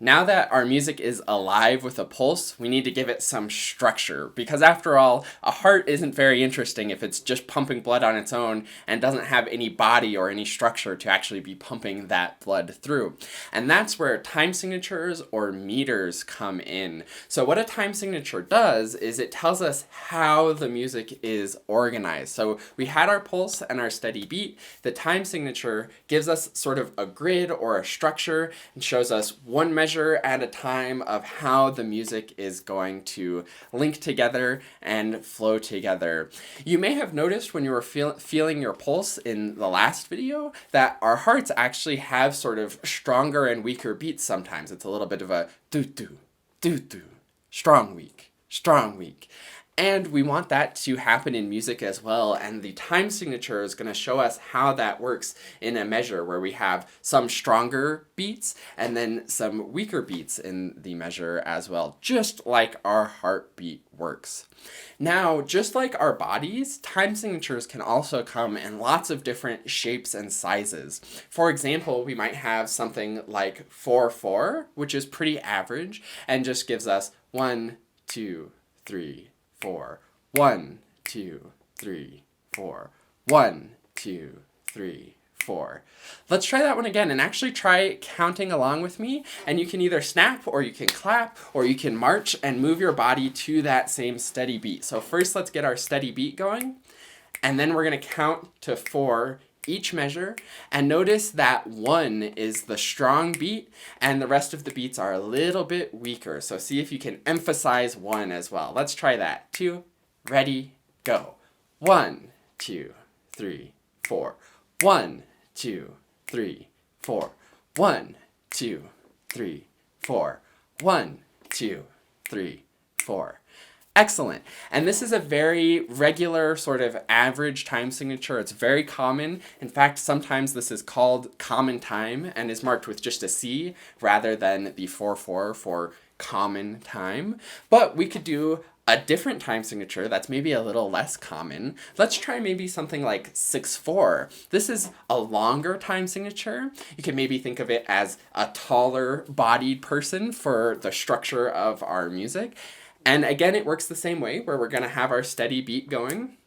Now that our music is alive with a pulse, we need to give it some structure, because after all, a heart isn't very interesting if it's just pumping blood on its own and doesn't have any body or any structure to actually be pumping that blood through. And that's where time signatures or meters come in. So what a time signature does is it tells us how the music is organized. So we had our pulse and our steady beat. The time signature gives us sort of a grid or a structure and shows us one measure at a time of how the music is going to link together and flow together. You may have noticed when you were feeling your pulse in the last video that our hearts actually have sort of stronger and weaker beats sometimes. It's a little bit of a doo-doo, doo-doo, strong, weak, strong, weak. And we want that to happen in music as well, and the time signature is going to show us how that works in a measure where we have some stronger beats and then some weaker beats in the measure as well, just like our heartbeat works. Now, just like our bodies, time signatures can also come in lots of different shapes and sizes. For example, we might have something like 4/4, which is pretty average and just gives us 1, 2, 3, 4. 1, 2, 3, 4. 1, 2, 3, 4. Let's try that one again and actually try counting along with me. And you can either snap or you can clap or you can march and move your body to that same steady beat. So first let's get our steady beat going. And then we're going to count to 4 each measure, and notice that 1 is the strong beat and the rest of the beats are a little bit weaker. So see if you can emphasize 1 as well. Let's try that. 2, ready, go. 1, 2, 3, 4. 1, 2, 3, 4. 1, 2, 3, 4. 1, 2, 3, 4. Excellent. And this is a very regular sort of average time signature. It's very common. In fact, sometimes this is called common time and is marked with just a C rather than the 4/4 for common time. But we could do a different time signature that's maybe a little less common. Let's try maybe something like 6/4. This is a longer time signature. You can maybe think of it as a taller bodied person for the structure of our music. And again, it works the same way where we're going to have our steady beat going.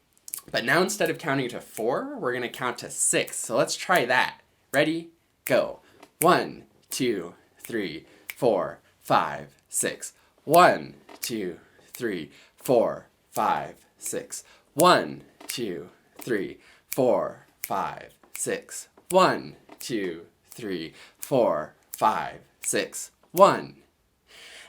But now instead of counting to 4, we're going to count to 6. So let's try that. Ready? Go. 1, 2, 3, 4, 5, 6. 1, 2, 3, 4, 5, 6. 1, 2, 3, 4, 5, 6. 1, 2, 3, 4, 5, 6. 1.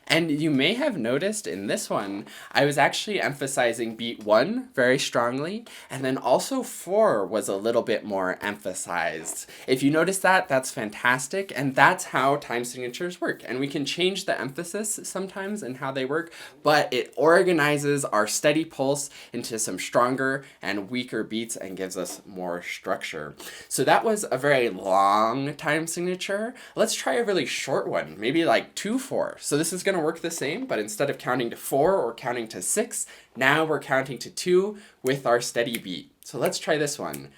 And you may have noticed in this one, I was actually emphasizing beat 1 very strongly, and then also 4 was a little bit more emphasized. If you notice that, that's fantastic, and that's how time signatures work. And we can change the emphasis sometimes in how they work, but it organizes our steady pulse into some stronger and weaker beats and gives us more structure. So that was a very long time signature. Let's try a really short one, maybe like 2/4. So this is going to work the same, but instead of counting to 4 or counting to 6, now we're counting to 2 with our steady beat. So let's try this one.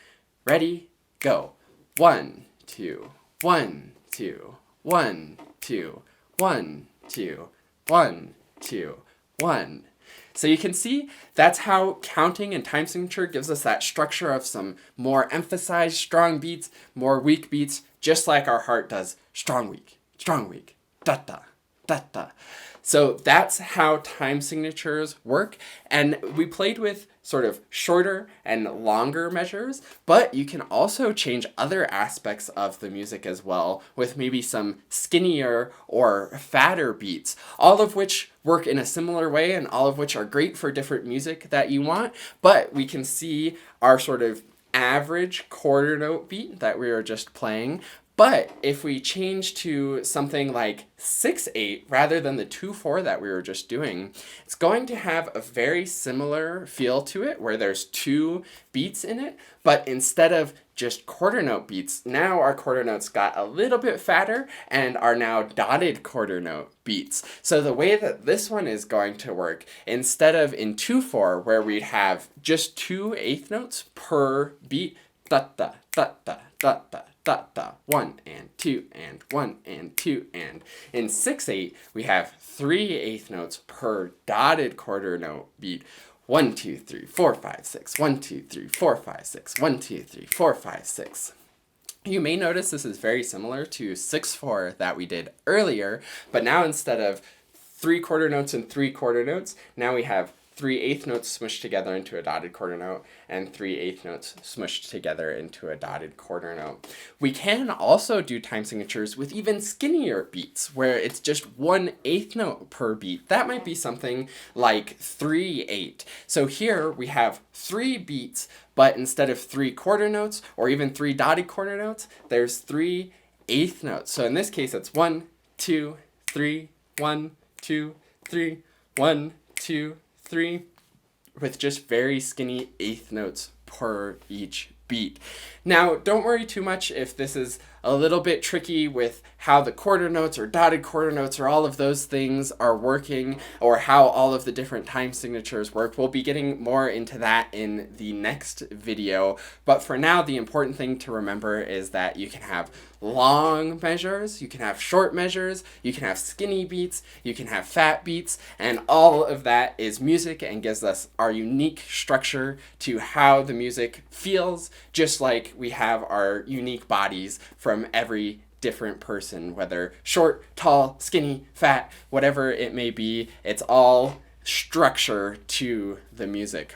Ready, go. 1, 2, 1, 2, 1, 2, 1, 2, 1, 2, 1. So you can see that's how counting and time signature gives us that structure of some more emphasized strong beats, more weak beats, just like our heart does. Strong, weak, da-da, da-da. So that's how time signatures work. And we played with sort of shorter and longer measures, but you can also change other aspects of the music as well with maybe some skinnier or fatter beats, all of which work in a similar way and all of which are great for different music that you want. But we can see our sort of average quarter note beat that we were just playing. But if we change to something like 6/8 rather than the 2/4 that we were just doing, it's going to have a very similar feel to it where there's 2 beats in it, but instead of just quarter note beats, now our quarter notes got a little bit fatter and are now dotted quarter note beats. So the way that this one is going to work, instead of in 2/4 where we'd have just 2 eighth notes per beat, da da da da da da da da, 1 and 2 and 1 and 2 and. In 6/8, we have 3/8 notes per dotted quarter note beat. 1, 2, 3, 4, 5, 6. 1, 2, 3, 4, 5, 6. 1, 2, 3, 4, 5, 6. You may notice this is very similar to 6/4 that we did earlier, but now instead of 3 quarter notes and 3 quarter notes, now we have 3/8 notes smushed together into a dotted quarter note and 3/8 notes smushed together into a dotted quarter note. We can also do time signatures with even skinnier beats where it's just 1/8 note per beat. That might be something like 3/8. So here we have 3 beats, but instead of 3 quarter notes or even 3 dotted quarter notes, there's 3/8 notes. So in this case, it's 1, 2, 3, 1, 2, 3, 1, 2, 3, with just very skinny 1/8 notes per each beat. Now, don't worry too much if this is a little bit tricky with how the quarter notes or dotted quarter notes or all of those things are working, or how all of the different time signatures work. We'll be getting more into that in the next video. But for now, the important thing to remember is that you can have long measures, you can have short measures, you can have skinny beats, you can have fat beats, and all of that is music and gives us our unique structure to how the music feels, just like we have our unique bodies from every different person, whether short, tall, skinny, fat, whatever it may be. It's all structure to the music.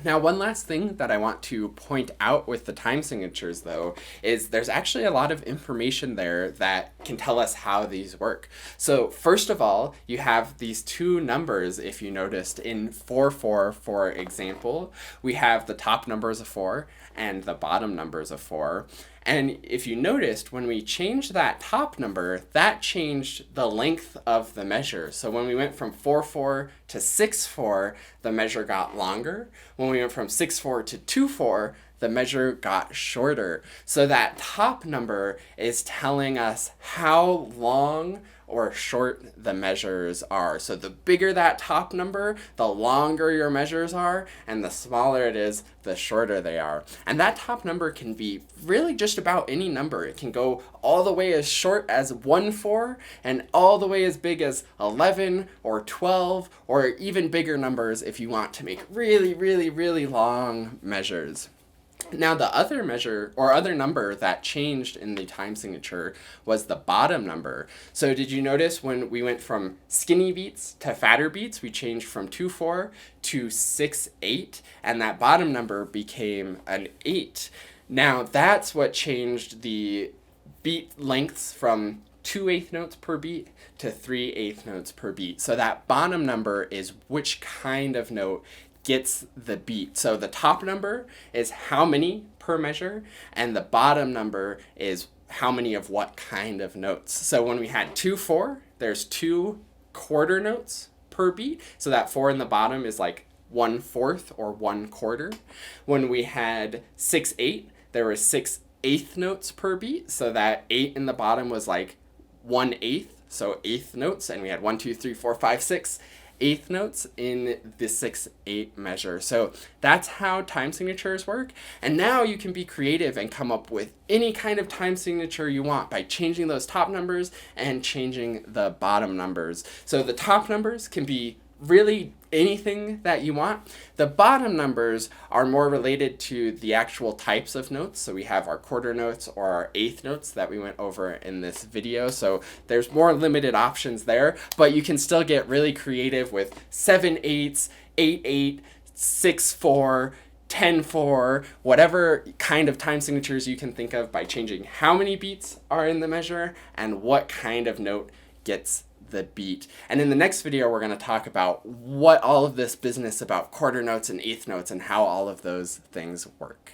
Now, one last thing that I want to point out with the time signatures, though, is there's actually a lot of information there that can tell us how these work. So first of all, you have these 2 numbers, if you noticed, in 4/4, for example. We have the top numbers of 4 and the bottom numbers of 4. And if you noticed, when we changed that top number, that changed the length of the measure. So when we went from 4/4 to 6/4, the measure got longer. When we went from 6/4 to 2/4, the measure got shorter. So that top number is telling us how long or short the measures are. So the bigger that top number, the longer your measures are, and the smaller it is, the shorter they are. And that top number can be really just about any number. It can go all the way as short as 1/4 and all the way as big as 11 or 12, or even bigger numbers if you want to make really, really, really long measures. Now, the other measure or other number that changed in the time signature was the bottom number. So did you notice when we went from skinny beats to fatter beats, we changed from 2/4 to 6/8, and that bottom number became an 8. Now, that's what changed the beat lengths from 2/8 notes per beat to 3/8 notes per beat. So that bottom number is which kind of note gets the beat. So the top number is how many per measure, and the bottom number is how many of what kind of notes. So when we had 2/4, there's 2 quarter notes per beat. So that 4 in the bottom is like 1/4 or 1/4. When we had 6/8, there were 6/8 notes per beat. So that 8 in the bottom was like 1/8. So 1/8 notes, and we had 1, 2, 3, 4, 5, 6 1/8 notes in the 6/8 measure. So that's how time signatures work. And now you can be creative and come up with any kind of time signature you want by changing those top numbers and changing the bottom numbers. So the top numbers can be really anything that you want. The bottom numbers are more related to the actual types of notes. So we have our quarter notes or our 1/8 notes that we went over in this video. So there's more limited options there, but you can still get really creative with 7/8, 8/8, 6/4, 10/4, whatever kind of time signatures you can think of by changing how many beats are in the measure and what kind of note gets the beat. And in the next video, we're going to talk about what all of this business about quarter notes and 1/8 notes and how all of those things work.